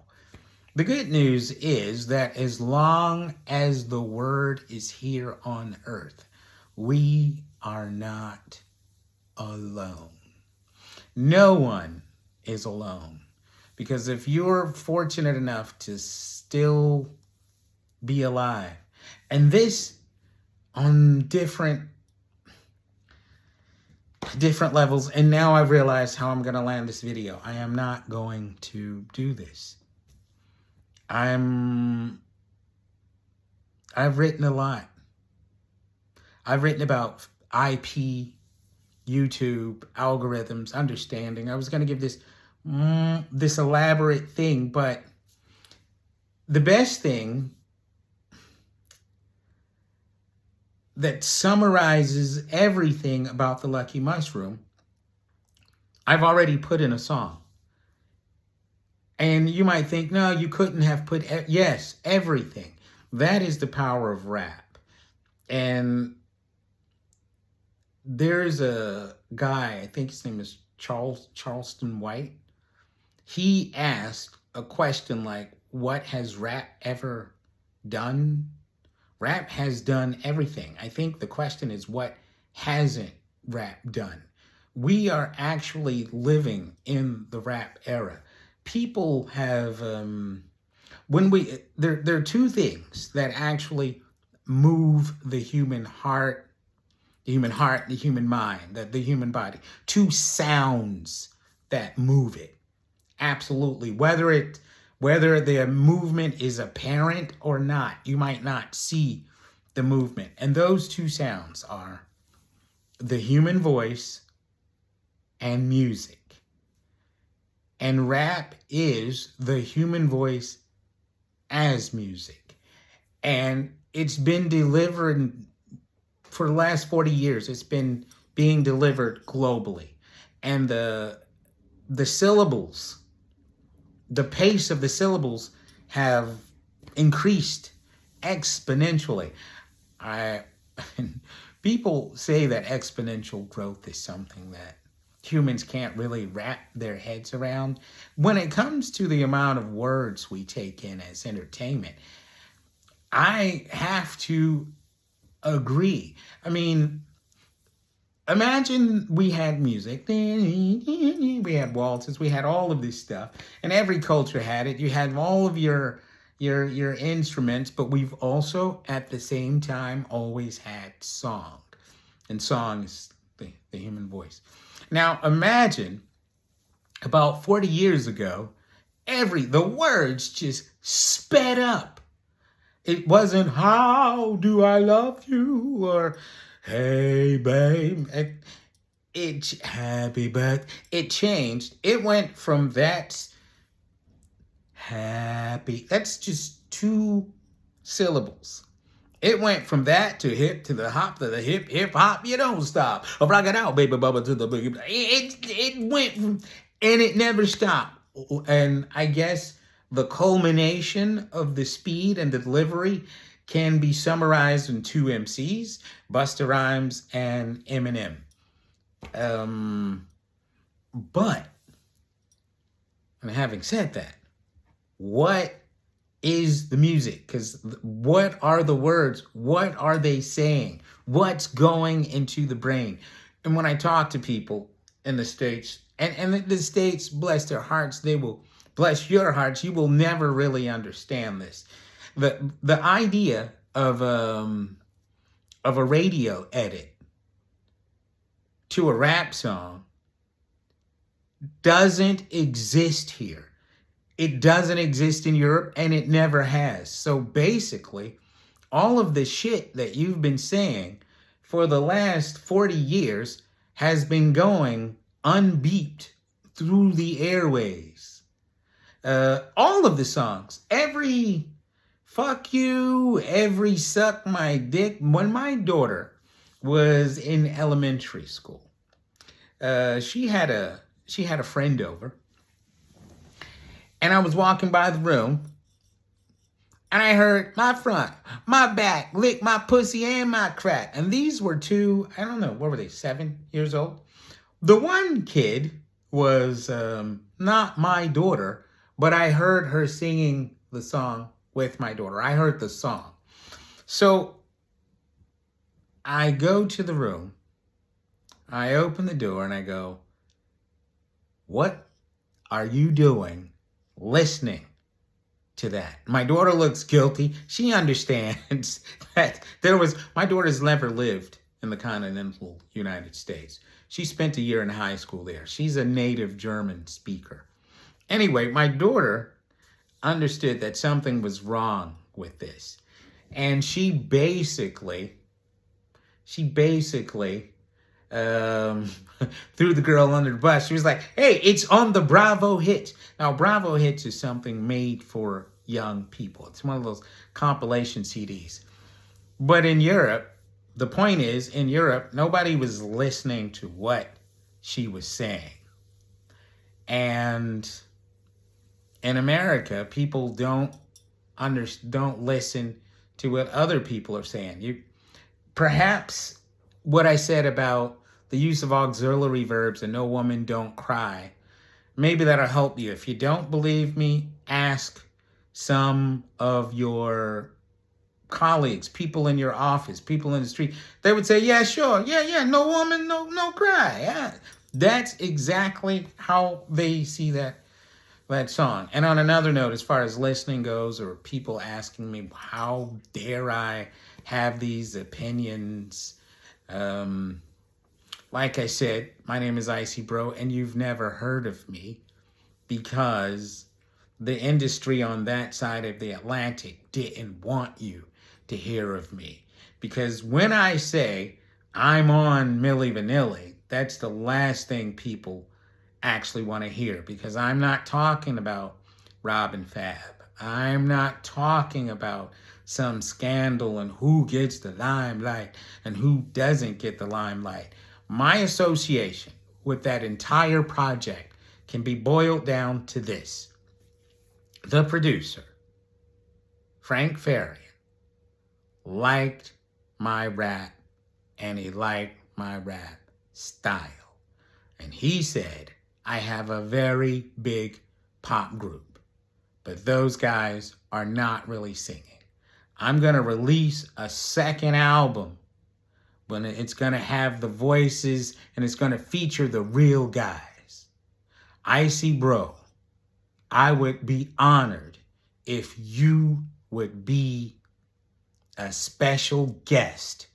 The good news is that as long as the word is here on earth, we are not alone. No one is alone. Because if you're fortunate enough to still be alive, and this on different levels, and now I've realized how I'm going to land this video. I am not going to do this. I've written a lot. I've written about IP, YouTube, algorithms, understanding. I was going to give this elaborate thing, but the best thing that summarizes everything about the lucky mushroom, I've already put in a song. And you might think, no, you couldn't have put, yes, everything. That is the power of rap. And there's a guy, I think his name is Charleston White. He asked a question like, what has rap ever done? Rap has done everything. I think the question is, what hasn't rap done? We are actually living in the rap era. People have, there are two things that actually move the human heart, the human mind, the human body. Two sounds that move it. Absolutely. Whether the movement is apparent or not, you might not see the movement. And those two sounds are the human voice and music. And rap is the human voice as music. And it's been delivered for the last 40 years. It's been being delivered globally. And the syllables, the pace of the syllables have increased exponentially. People say that exponential growth is something that humans can't really wrap their heads around. When it comes to the amount of words we take in as entertainment, I have to agree. I mean, imagine we had music, we had waltzes, we had all of this stuff, and every culture had it. You had all of your instruments, but we've also at the same time always had song, and song is the human voice. Now imagine about 40 years ago, the words just sped up. It wasn't "How do I love you?" or "Hey babe." It's happy, but it changed. It went from that's happy. That's just two syllables. It went from that to hip to the hop to the hip hop. You don't stop. Rock it out, baby bubba to the boogie. It went from, and it never stopped. And I guess the culmination of the speed and the delivery can be summarized in two MCs, Busta Rhymes and Eminem. But, and having said that, what is the music? Because what are the words? What are they saying? What's going into the brain? And when I talk to people in the States, and the States, bless their hearts, they will bless your hearts, you will never really understand this. The idea of a radio edit to a rap song doesn't exist here. It doesn't exist in Europe, and it never has. So basically, all of the shit that you've been saying for the last 40 years has been going unbeeped through the airways. All of the songs, every fuck you, every suck my dick. When my daughter was in elementary school, she had a friend over. And I was walking by the room, And I heard my front, my back, lick my pussy and my crack. And these were two, I don't know, what were they, 7 years old? The one kid was not my daughter, but I heard her singing the song with my daughter. I heard the song. So I go to the room, I open the door and I go, what are you doing listening to that? My daughter looks guilty. She understands that my daughter's never lived in the continental United States. She spent a year in high school there. She's a native German speaker. Anyway, my daughter understood that something was wrong with this. And she basically threw the girl under the bus. She was like, hey, it's on the Bravo Hits. Now, Bravo Hits is something made for young people. It's one of those compilation CDs. But in Europe, the point is, in Europe, nobody was listening to what she was saying. And in America, people don't listen to what other people are saying. Perhaps what I said about the use of auxiliary verbs and no woman don't cry, maybe that'll help you. If you don't believe me, ask some of your colleagues, people in your office, people in the street. They would say, yeah, sure. Yeah, no woman, no cry. Yeah. That's exactly how they see that song. And on another note, as far as listening goes, or people asking me, how dare I have these opinions? Like I said, my name is Icy Bro, and you've never heard of me because the industry on that side of the Atlantic didn't want you to hear of me. Because when I say I'm on Milli Vanilli, that's the last thing people actually want to hear, because I'm not talking about Robin Fab. I'm not talking about some scandal and who gets the limelight and who doesn't get the limelight. My association with that entire project can be boiled down to this. The producer, Frank Farian, liked my rap, and he liked my rap style. And he said, I have a very big pop group, but those guys are not really singing. I'm going to release a second album, but it's going to have the voices and it's going to feature the real guys. Icy Bro, I would be honored if you would be a special guest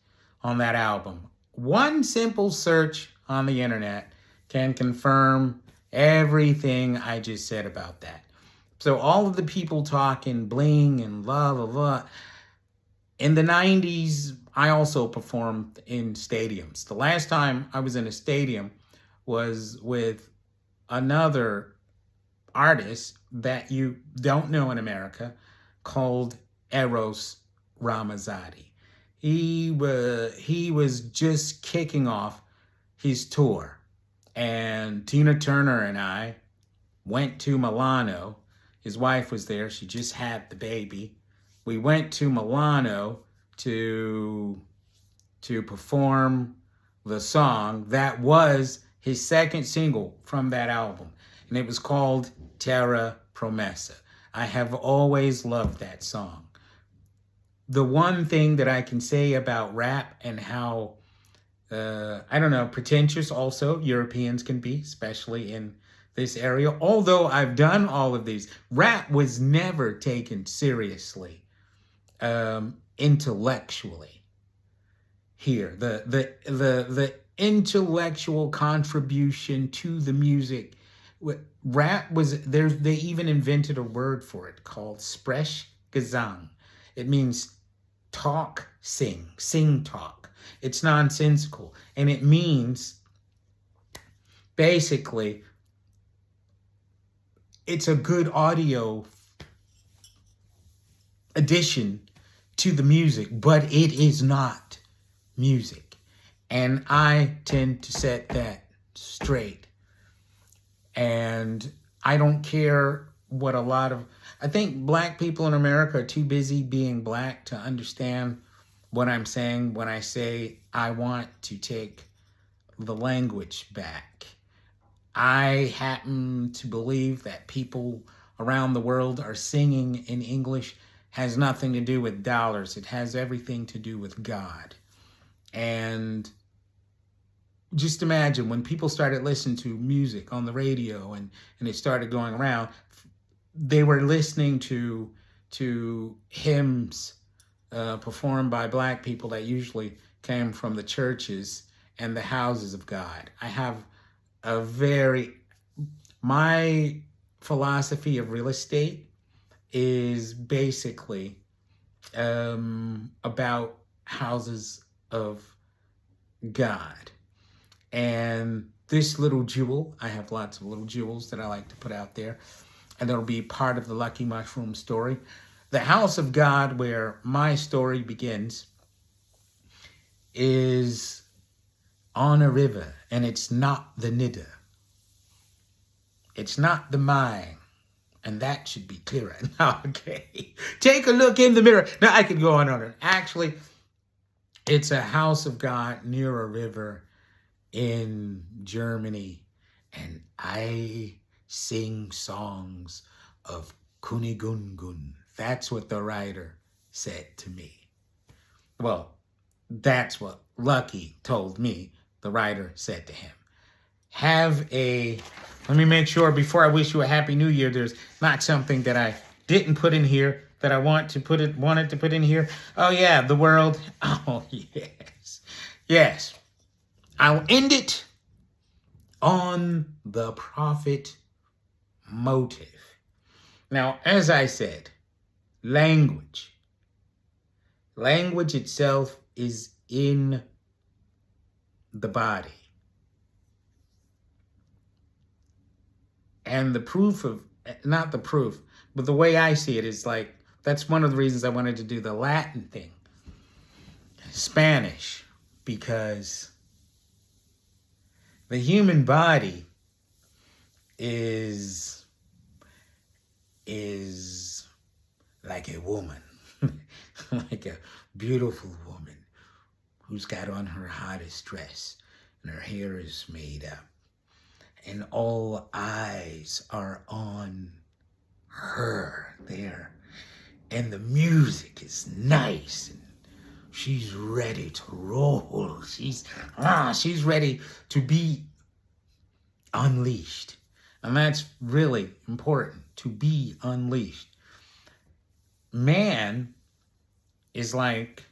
on that album. One simple search on the internet can confirm everything I just said about that. So all of the people talking bling and blah, blah, blah. In the 90s, I also performed in stadiums. The last time I was in a stadium was with another artist that you don't know in America called Eros Ramazzotti. He was just kicking off his tour. And Tina Turner and I went to Milano. His wife was there. She just had the baby. We went to Milano to perform the song that was his second single from that album. And it was called Terra Promessa. I have always loved that song. The one thing that I can say about rap and how, pretentious also Europeans can be, especially in this area. Although I've done all of these, rap was never taken seriously intellectually here. The intellectual contribution to the music, rap was there. They even invented a word for it called Sprechgesang. It means talk, sing talk. It's nonsensical, and it means basically it's a good audio addition to the music, but it is not music. And I tend to set that straight. And I don't care what a lot of, I think black people in America are too busy being black to understand what I'm saying when I say I want to take the language back. I happen to believe that people around the world are singing in English has nothing to do with dollars. It has everything to do with God. And just imagine when people started listening to music on the radio and it started going around, they were listening to hymns performed by black people that usually came from the churches and the houses of God. I have my philosophy of real estate is basically about houses of God. And this little jewel, I have lots of little jewels that I like to put out there, and that'll be part of the Lucky Mushroom story. The house of God, where my story begins, is on a river, and it's not the Nidda. It's not the Mai, and that should be clearer. Okay, take a look in the mirror. Now I could go on and on. Actually, it's a house of God near a river in Germany, and I sing songs of Kunigungun. That's what the writer said to me. Well, that's what Lucky told me the writer said to him. Let me make sure before I wish you a Happy New Year, there's not something that I didn't put in here that I wanted to put in here. Oh yeah, the world. Oh yes. Yes. I'll end it on the profit motive. Now, as I said, language itself is in the body. And the proof of, not the proof, but the way I see it is like, that's one of the reasons I wanted to do the Latin thing. Spanish, because the human body is like a woman, like a beautiful woman who's got on her hottest dress and her hair is made up and all eyes are on her there, and the music is nice and she's ready to roll. She's ready to be unleashed. And that's really important, to be unleashed. Man is like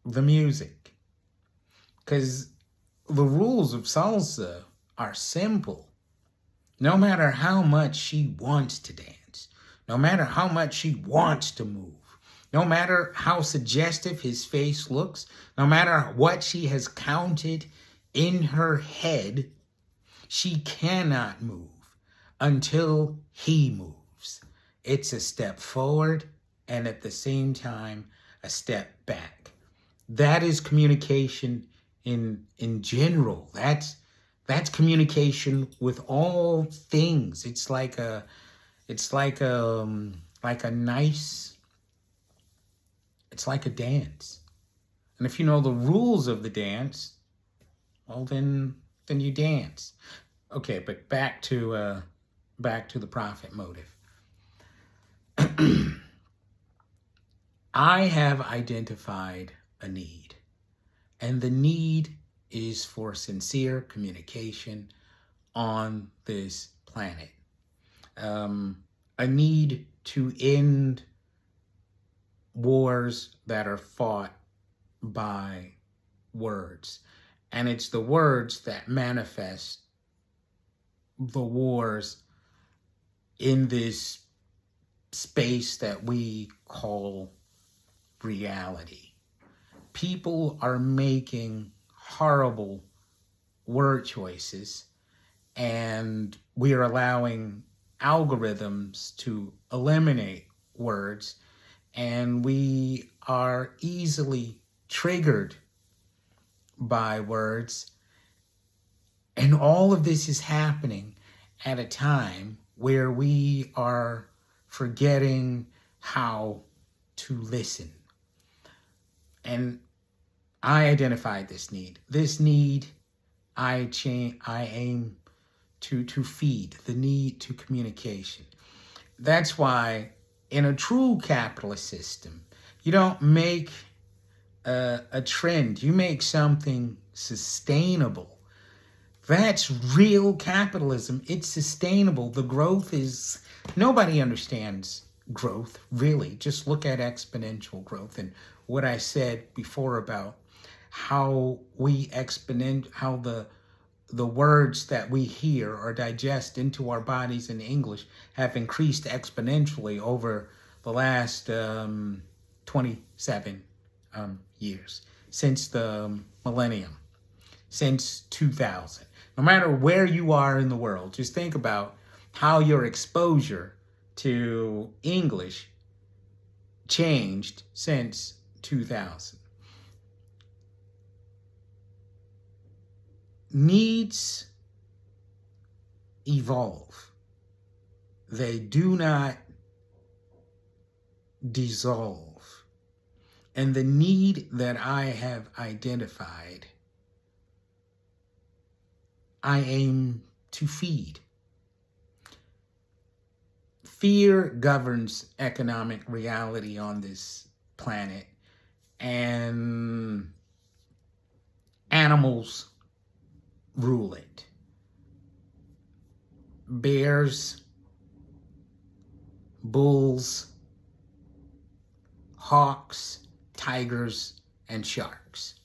the music, because the rules of salsa are simple. No matter how much she wants to dance, no matter how much she wants to move, no matter how suggestive his face looks, no matter what she has counted in her head, she cannot move until he moves. It's a step forward and at the same time a step back. That is communication in general. That's communication with all things. It's like a dance. And if you know the rules of the dance, well then you dance. Okay, but back to the profit motive. I have identified a need, and the need is for sincere communication on this planet. A need to end wars that are fought by words. And it's the words that manifest the wars in this space that we call reality. People are making horrible word choices, and we are allowing algorithms to eliminate words, and we are easily triggered by words. And all of this is happening at a time where we are forgetting how to listen. And I identified this need. This need I aim to feed, the need to communication. That's why in a true capitalist system, you don't make a trend, you make something sustainable. That's real capitalism. It's sustainable. The growth is, nobody understands growth, really. Just look at exponential growth and what I said before about how how the words that we hear or digest into our bodies in English have increased exponentially over the last 27 years, since the millennium, since 2000. No matter where you are in the world, just think about how your exposure to English changed since 2000. Needs evolve. They do not dissolve. And the need that I have identified, I aim to feed. Fear governs economic reality on this planet, and animals rule it. Bears, bulls, hawks, tigers, and sharks.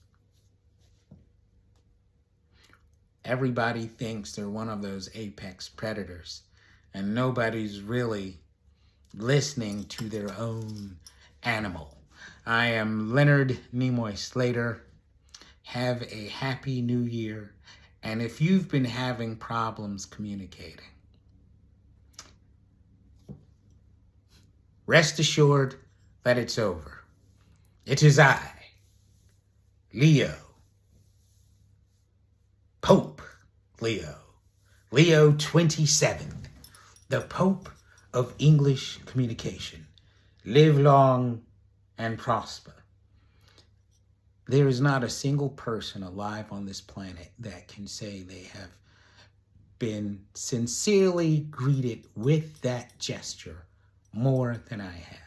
Everybody thinks they're one of those apex predators, and nobody's really listening to their own animal. I am Leonard Nimoy Slater. Have a happy new year. And if you've been having problems communicating, rest assured that it's over. It is I, Leo, Pope Leo, Leo 27th, the Pope of English communication. Live long and prosper. There is not a single person alive on this planet that can say they have been sincerely greeted with that gesture more than I have.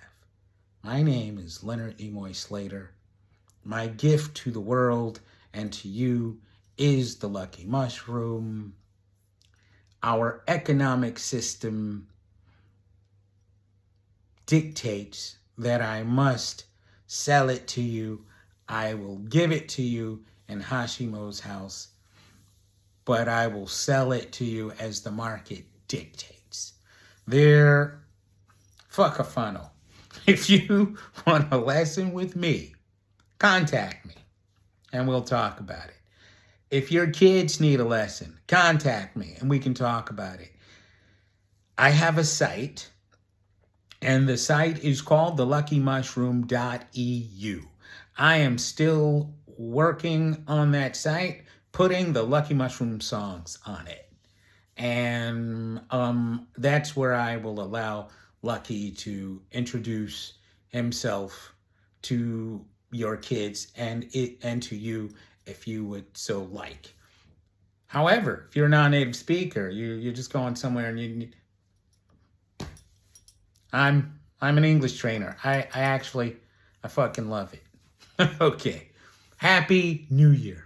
My name is Leonard Nimoy Slater. My gift to the world and to you is the lucky mushroom. Our economic system dictates that I must sell it to you. I will give it to you in Hashimo's house, but I will sell it to you as the market dictates. Fuck a funnel. If you want a lesson with me, contact me and we'll talk about it. If your kids need a lesson, contact me and we can talk about it. I have a site, and the site is called theluckymushroom.eu. I am still working on that site, putting the Lucky Mushroom songs on it. And that's where I will allow Lucky to introduce himself to your kids and to you if you would so like. However, if you're a non-native speaker, you're just going somewhere and I'm an English trainer. I fucking love it. Okay. Happy New Year.